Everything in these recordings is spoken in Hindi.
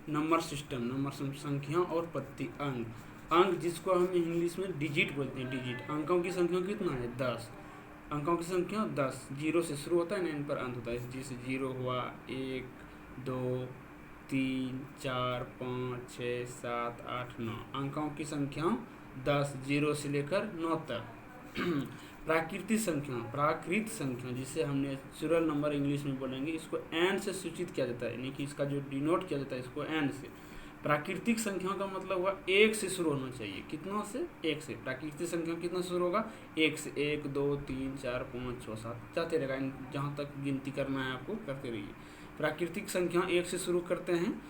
नंबर सिस्टम, नंबर संख्या और पत्ती, अंक, अंक जिसको हम इंग्लिश में डिजिट बोलते हैं, डिजिट। अंकों की संख्या कितना है? 10। अंकों की संख्या 10, जीरो से शुरू होता है ना, इन पर अंत होता है। जैसे जीरो हुआ, 1, 2, 3, 4, 5, 6, 7, 8, 9। अंकों की संख्या 10, जीरो से लेकर 9 तक। प्राकृतिक संख्या, प्राकृत संख्या जिसे हम नेचुरल नंबर इंग्लिश में बोलेंगे, इसको एन से सूचित किया जाता है, यानी कि इसका जो डिनोट किया जाता है इसको एन से। प्राकृतिक संख्या का मतलब हुआ 1 से शुरू होना चाहिए। कितना से? 1 से। प्राकृतिक संख्या कितना शुरू होगा? 1 से। 1, 2, 3, 4, 5, 6, 7 जाते रहेगा, जहाँ तक गिनती करना है आपको करते रहिए। प्राकृतिक संख्या 1 से शुरू करते हैं।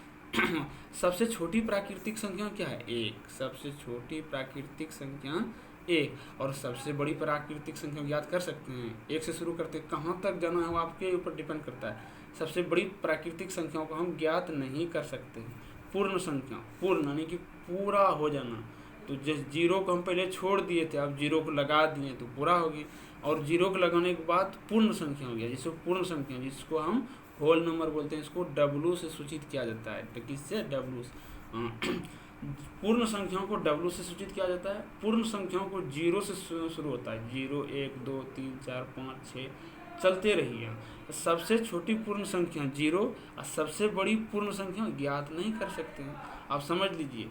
सबसे छोटी प्राकृतिक संख्या क्या है? 1। सबसे छोटी प्राकृतिक संख्या 1। और सबसे बड़ी प्राकृतिक संख्या याद कर सकते हैं, 1 से शुरू करते हैं। कहाँ तक जाना है वो आपके ऊपर डिपेंड करता है। सबसे बड़ी प्राकृतिक संख्याओं को हम ज्ञात नहीं कर सकते हैं। पूर्ण संख्या, पूर्ण यानी कि पूरा हो जाना। तो जिस जीरो को हम पहले छोड़ दिए थे, अब जीरो को लगा दिए तो पूरा हो गई, और जीरो को लगाने के बाद पूर्ण संख्या हो गया, जिसको पूर्ण संख्या, जिसको हम होल नंबर बोलते हैं, इसको डब्लू से सूचित किया जाता है। तो किससे? डब्लू से। पूर्ण संख्याओं को डब्लू से सूचित किया जाता है। पूर्ण संख्याओं को जीरो से शुरू होता है। 0, 1, 2, 3, 4, 5, 6 चलते रहिए। सबसे छोटी पूर्ण संख्या 0 और सबसे बड़ी पूर्ण संख्या ज्ञात नहीं कर सकते हैं। आप समझ लीजिए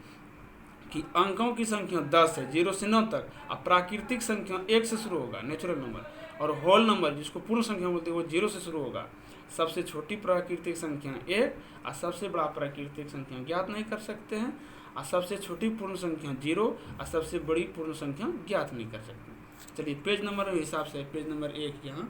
कि अंकों की संख्या 10 है, 0 से 9 तक। अब प्राकृतिक संख्या 1 से शुरू होगा, नेचुरल नंबर, और होल नंबर जिसको पूर्ण संख्या बोलते हैं वो 0 से शुरू होगा। सबसे छोटी प्राकृतिक संख्या 1 और सबसे बड़ा प्राकृतिक संख्या ज्ञात नहीं कर सकते हैं, और सबसे छोटी पूर्ण संख्या 0 और सबसे बड़ी पूर्ण संख्या ज्ञात नहीं कर सकते। चलिए पेज नंबर के हिसाब से, पेज नंबर 1 यहाँ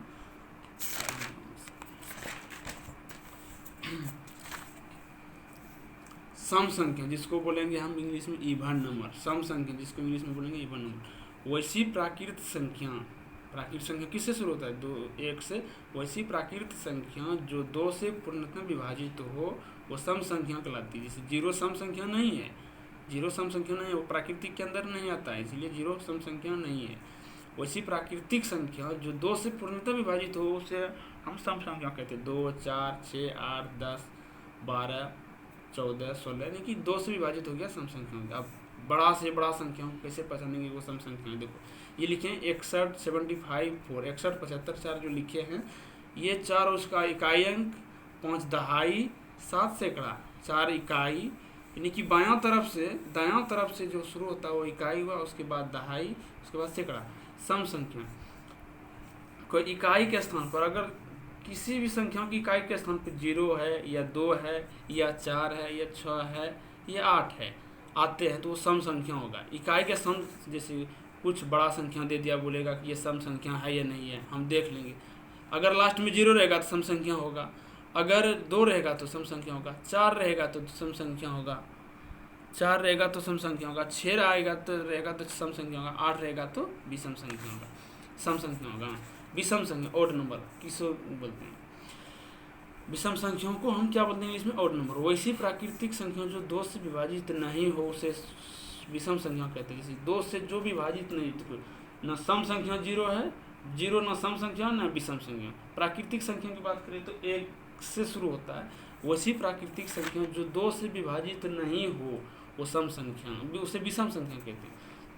सम संख्या जिसको बोलेंगे हम इंग्लिश में इवन नंबर, सम संख्या जिसको इंग्लिश में बोलेंगे इवन नंबर। वैसी प्राकृत संख्या, प्राकृत संख्या किससे शुरू होता है? 2, 1 से। वैसी प्राकृत संख्या जो 2 से पूर्णतः विभाजित हो वो सम संख्या कहलाती है। जैसे 0 सम संख्या नहीं है, 0 सम संख्या नहीं है, वो प्राकृतिक के अंदर नहीं आता है, इसीलिए 0 सम संख्या नहीं है। वैसी प्राकृतिक संख्या जो 2 से पूर्णतः विभाजित हो उसे हम सम संख्या कहते हैं। 2, 4, 6, 8, 10, 12, 14, 16, यानी कि 2 से विभाजित हो गया सम संख्या। अब बड़ा से बड़ा संख्या कैसे पहचानेंगे वो सम संख्या? देखो ये लिखे हैं 61, 75, 4, 61, 75, 4 जो लिखे हैं, ये 4 उसका इकाई अंक, 5 दहाई, 7 सैकड़ा, 4 इकाई, यानी कि बायां तरफ से दायां तरफ से जो शुरू होता है वो इकाई हुआ, उसके बाद दहाई, उसके बाद सैकड़ा। सम संख्या कोई इकाई के स्थान पर अगर किसी भी संख्या की इकाई के स्थान पर 0 है या 2 है या 4 है या 6 है या 8 है आते हैं तो वो सम संख्या होगा। इकाई के स्थान, जैसे कुछ बड़ा संख्या दे दिया, बोलेगा कि ये सम संख्या है या नहीं है, हम देख लेंगे। अगर लास्ट में 0 रहेगा तो सम संख्या होगा, अगर 2 रहेगा तो सम संख्या होगा, 4 रहेगा तो सम संख्या होगा, 4 रहेगा तो सम संख्या होगा, 6 रहेगा तो सम संख्या होगा, 8 रहेगा तो विषम संख्या होगा, सम संख्या होगा। विषम संख्या ओड नंबर किसको बोलते हैं? विषम संख्याओं को हम क्या बोलते हैं इसमें? Odd number. वैसी प्राकृतिक संख्या जो 2 से विभाजित नहीं हो उसे विषम संख्या कहते हैं। जैसे 2 से जो विभाजित नहीं, न सम संख्या 0 है, 0 न सम संख्या न विषम संख्या। प्राकृतिक संख्या की बात करें तो 1 से शुरू होता है। वैसी प्राकृतिक संख्या जो 2 से विभाजित नहीं हो वो सम संख्या, उसे विषम संख्या कहते हैं।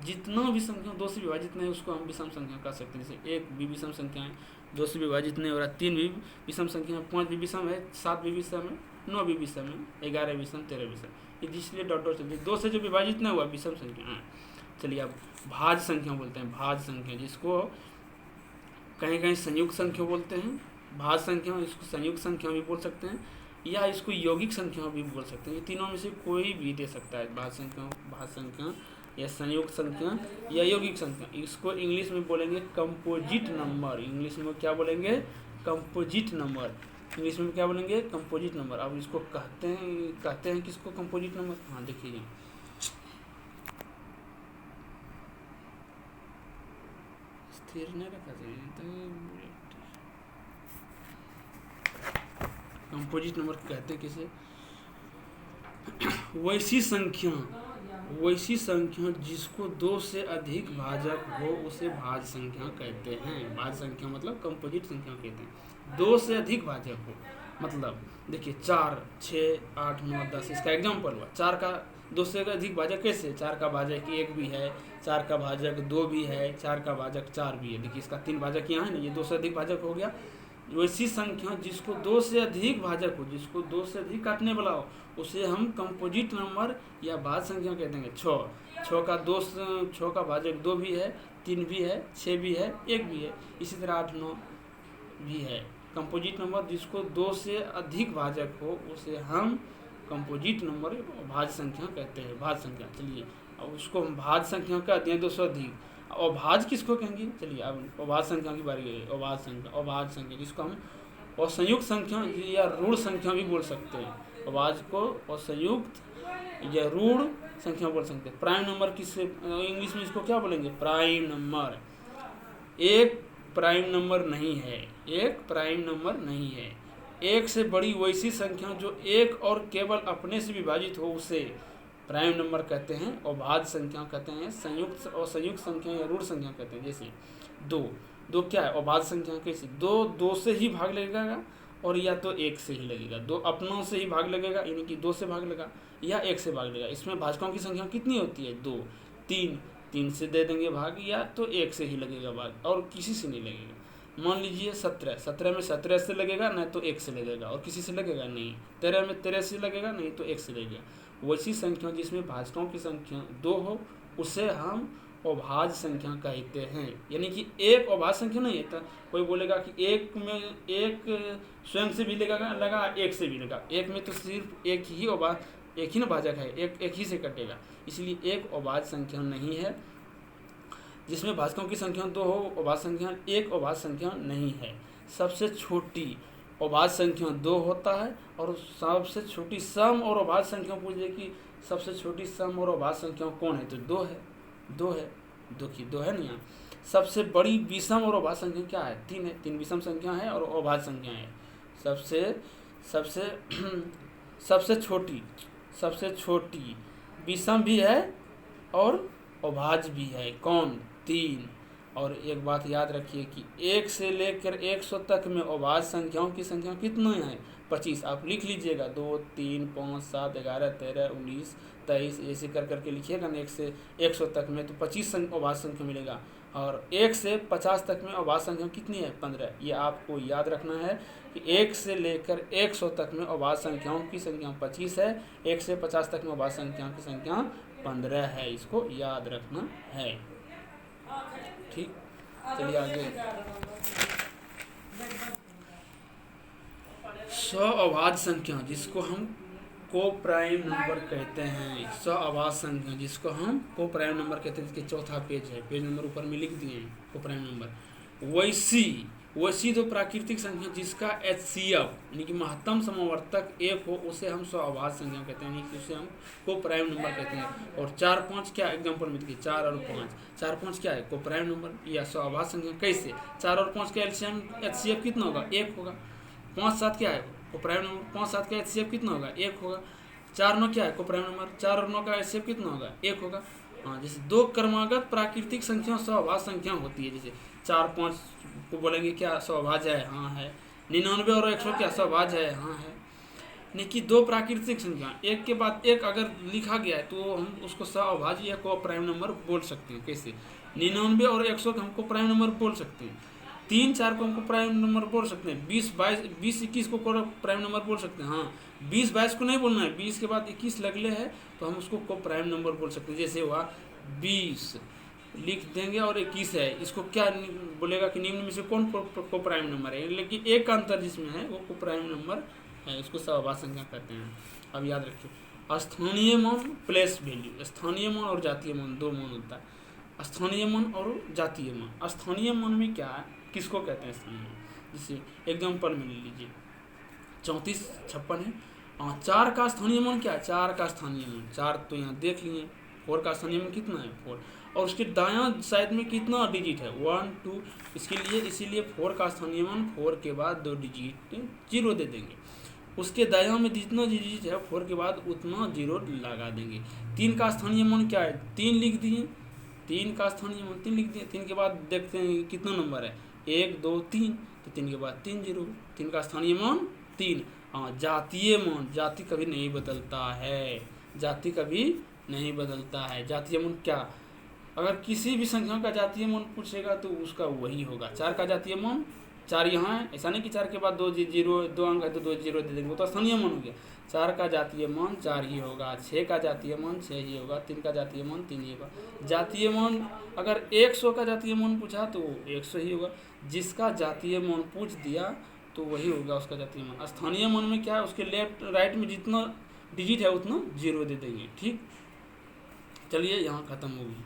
जितना भी संख्या 2 से विभाजित नहीं उसको हम विषम संख्या कह सकते हैं। जैसे 1 भी विषम संख्या है, 2 से विभाजित नहीं हो रहा, 3 भी विषम संख्या है, 5 भी विषम है, 7 भी विषम है, 9 भी विषम है, 11 विषम, 13 विषम, इसलिए डॉट डॉट चलते। 2 से जो विभाजित नहीं हुआ विषम संख्या है। चलिए अब भाज्य संख्या बोलते हैं। भाज्य संख्या जिसको कहीं कहीं संयुक्त संख्या बोलते हैं, भाज्य संख्या, इसको संयुक्त संख्या भी बोल सकते हैं या इसको यौगिक संख्या भी बोल सकते हैं। ये तीनों में से कोई भी दे सकता है, भाज्य संख्या या संयुक्त संख्या या यौगिक संख्या। इसको इंग्लिश में बोलेंगे कंपोजिट नंबर। इंग्लिश में क्या बोलेंगे? Composite number. इंग्लिश में क्या बोलेंगे? Composite number. अब इसको कहते हैं किसको कंपोजिट नंबर? हाँ देखिए, स्थिर नहीं रखा चाहिए तो कंपोजिट नंबर कहते हैं किसे? वैसी संख्या जिसको 2 से अधिक भाजक हो उसे भाज्य संख्या कहते हैं। भाज्य संख्या मतलब कंपोजिट संख्या कहते हैं। 2 से अधिक भाजक हो, मतलब देखिए 4, 6, 8, 9, 10 इसका एग्जाम्पल हुआ। 4 का 2 से अधिक भाजक कैसे? 4 का भाजक 1 भी है, 4 का भाजक 2 भी है, 4 का भाजक 4 भी है। देखिए इसका 3 भाजक यहाँ है ना, ये 2 से अधिक भाजक हो गया। वैसी संख्या जिसको 2 से अधिक भाजक हो, जिसको 2 से अधिक काटने वाला हो, उसे हम कंपोजिट नंबर या भाज्य संख्या कहते हैं। 6 का भाजक 2 भी है, 3 भी है, 6 भी है, 1 भी है। इसी तरह 8, 9 भी है। कंपोजिट नंबर जिसको 2 से अधिक भाजक हो उसे हम कंपोजिट नंबर भाज्य संख्या कहते हैं। भाज्य संख्या, चलिए अब उसको हम भाज्य संख्या कहते हैं 2 से अधिक। अभाज्य किसको कहेंगे? चलिए अब अभाज्य संख्या की बारी है। अभाज्य संख्या जिसको हम असंयुक्त संख्या या ऋण संख्या भी बोल सकते हैं। अभाज्य को असंयुक्त या ऋण संख्या बोल सकते हैं। प्राइम नंबर किससे इंग्लिश में इसको क्या बोलेंगे? Prime number. एक प्राइम नंबर नहीं है, एक प्राइम नंबर नहीं है। एक से बड़ी वैसी संख्या जो एक और केवल अपने से विभाजित हो उसे प्राइम नंबर कहते हैं और भाज्य संख्या कहते हैं। संयुक्त और संयुक्त संख्या या ऋण संख्या कहते हैं। जैसे 2 क्या है? अभाज्य संख्या कैसे? 2 से ही भाग लगेगा और या तो 1 से ही लगेगा। 2 अपनों से ही भाग लगेगा, यानी कि 2 से भाग लगा या 1 से भाग लगेगा। इसमें भाजकों की संख्या कितनी होती है? 2, 3 से दे देंगे भाग, या तो 1 से ही लगेगा भाग और किसी से नहीं लगेगा। मान लीजिए 17 में 17 से लगेगा, नहीं तो 1 से लगेगा और किसी से लगेगा नहीं। 13 में 13 से लगेगा, नहीं तो 1 से लगेगा। वैसी संख्या जिसमें भाजकों की संख्या 2 हो उसे हम अभाज्य संख्या कहते हैं। यानी कि एक अभाज्य संख्या नहीं है। कोई बोलेगा कि एक में एक स्वयं से भी लगा, एक से भी लगा। एक में तो सिर्फ एक ही ना भाजक है, एक ही से कटेगा। इसलिए एक अभाज्य संख्या नहीं है। जिसमें भाजकों की संख्या 2 हो अभाज्य संख्या, एक अभाज्य संख्या नहीं है। सबसे छोटी अभाज्य संख्या 2 होता है और सबसे छोटी सम और अभाज्य संख्या पूछे कि सबसे छोटी सम और अभाज्य संख्या कौन है, तो 2 है। 2 है ना यहाँ। सबसे बड़ी विषम और अभाज्य संख्या क्या है? 3 है। 3 विषम संख्या है और अभाज्य संख्या है। सबसे छोटी विषम भी है और अभाज्य भी है। कौन? 3। और एक बात याद रखिए कि 1 से लेकर 100 तक में अभाज्य संख्याओं की संख्या कितनी है? 25। आप लिख लीजिएगा 2, 3, 5, 7, 11, 13, 19, 23 ऐसे कर करके लिखिएगा ना। 1 से 100 तक में तो 25 अभाज्य संख्या मिलेगा। और 1 से 50 तक में अभाज्य संख्या कितनी है? 15। ये आपको याद रखना है कि 1 से लेकर 100 तक में अभाज्य संख्याओं की संख्या 25 है। 1 से 50 तक में अभाज्य संख्याओं की संख्या 15 है। इसको याद रखना है। ठीक, चलिए आगे। अभाज्य संख्या जिसको हम को प्राइम नंबर कहते हैं। अभाज्य संख्या जिसको हम को प्राइम नंबर कहते हैं। इसके चौथा पेज है, पेज नंबर ऊपर में लिख दिए हैं को प्राइम नंबर। वैसी तो प्राकृतिक संख्या जिसका HCF यानी कि महत्तम समवर्तक 1 हो उसे हम अभाज्य संख्या कहते हैं, उसे हम को प्राइम नंबर कहते हैं। और 4, 5 क्या एग्जाम्पल में देखिए 4 और 5 क्या है? को प्राइम नंबर या अभाज्य संख्या। कैसे? 4 और 5 का एलसीएम HCF कितना होगा? 1 होगा। 5, 7 क्या है? को प्राइम नंबर। 5, 7 का HCF कितना होगा? 1 होगा। 4, 9 क्या है? को प्राइम नंबर। 4 और 9 का HCF कितना होगा? 1 होगा। हाँ, जैसे 2 क्रमागत प्राकृतिक संख्या अभाज्य संख्या होती है। जैसे 4, 5 को बोलेंगे क्या अभाज्य है? हाँ है। 99 और 100 क्या अभाज्य है? हाँ है। नहीं कि 2 प्राकृतिक संख्या एक के बाद एक अगर लिखा गया है तो हम उसको अभाज्य या को प्राइम नंबर बोल सकते हैं। कैसे? 99 और 100 को हमको प्राइम नंबर बोल सकते हैं। 3, 4 को हमको प्राइम नंबर बोल सकते हैं। 20, 22, 20, 21 को प्राइम नंबर बोल सकते हैं। हाँ, 20, 22 को नहीं बोलना है। 20 के बाद 21 लगले है तो हम उसको को प्राइम नंबर बोल सकते हैं। जैसे हुआ 20 लिख देंगे और 21 है, इसको क्या बोलेगा कि निम्न में से कौन को प्राइम नंबर है? लेकिन एक का अंतर जिसमें है वो को प्राइम नंबर है, इसको अभाज्य संख्या कहते हैं। अब याद रखिए स्थानीय मान प्लेस वैल्यू। स्थानीय मान और जातीय मान 2 मान होता है। स्थानीय मान और जातीय मान। स्थानीय मान में क्या है, किसको कहते हैं स्थानीय मान? जैसे एग्जाम्पल में ले लीजिए 34, 56 है। 4 का स्थानीय मान क्या है? 4 का स्थानीय मान 4 तो यहाँ देख लिए। 4 का स्थानीय मान कितना है? 4। और उसके दायां साइड में कितना डिजिट है? 1, 2। इसीलिए 4 का स्थानीय मान 4 के बाद 2 डिजिट 0 दे देंगे। उसके दायां में जितना डिजिट है 4 के बाद उतना 0 लगा देंगे। 3 का स्थानीय मान क्या है? 3 लिख दिए। 3 का स्थानीय मान 3 लिख दिए। 3 के बाद देखते हैं कितना नंबर है? 1, 2, 3। तो 3 के बाद 3 0। 3 का स्थानीय मान 3। हाँ, जातीय मान, जाति कभी नहीं बदलता है, जाति कभी नहीं बदलता है। जातीय मान क्या, अगर किसी भी संख्या का जातीय मान पूछेगा तो उसका वही होगा। 4 का जातीय मान 4 यहाँ है, ऐसा नहीं कि 4 के बाद 2 जीरो 2 अंक है तो 2 जीरो दे देंगे, वो तो स्थानीय मान हो गया। 4 का जातीय मान 4 ही होगा, 6 का जातीय मान 6 ही होगा, 3 का जातीय मान 3 ही होगा। जातीय मान अगर 100 का जातीय मान पूछा तो 100 ही होगा। जिसका जातीय मान पूछ दिया तो वही होगा उसका जातीय मान। स्थानीय मान में क्या है, उसके लेफ्ट राइट में जितना डिजिट है उतना जीरो दे देंगे। ठीक, चलिए यहाँ ख़त्म होगी।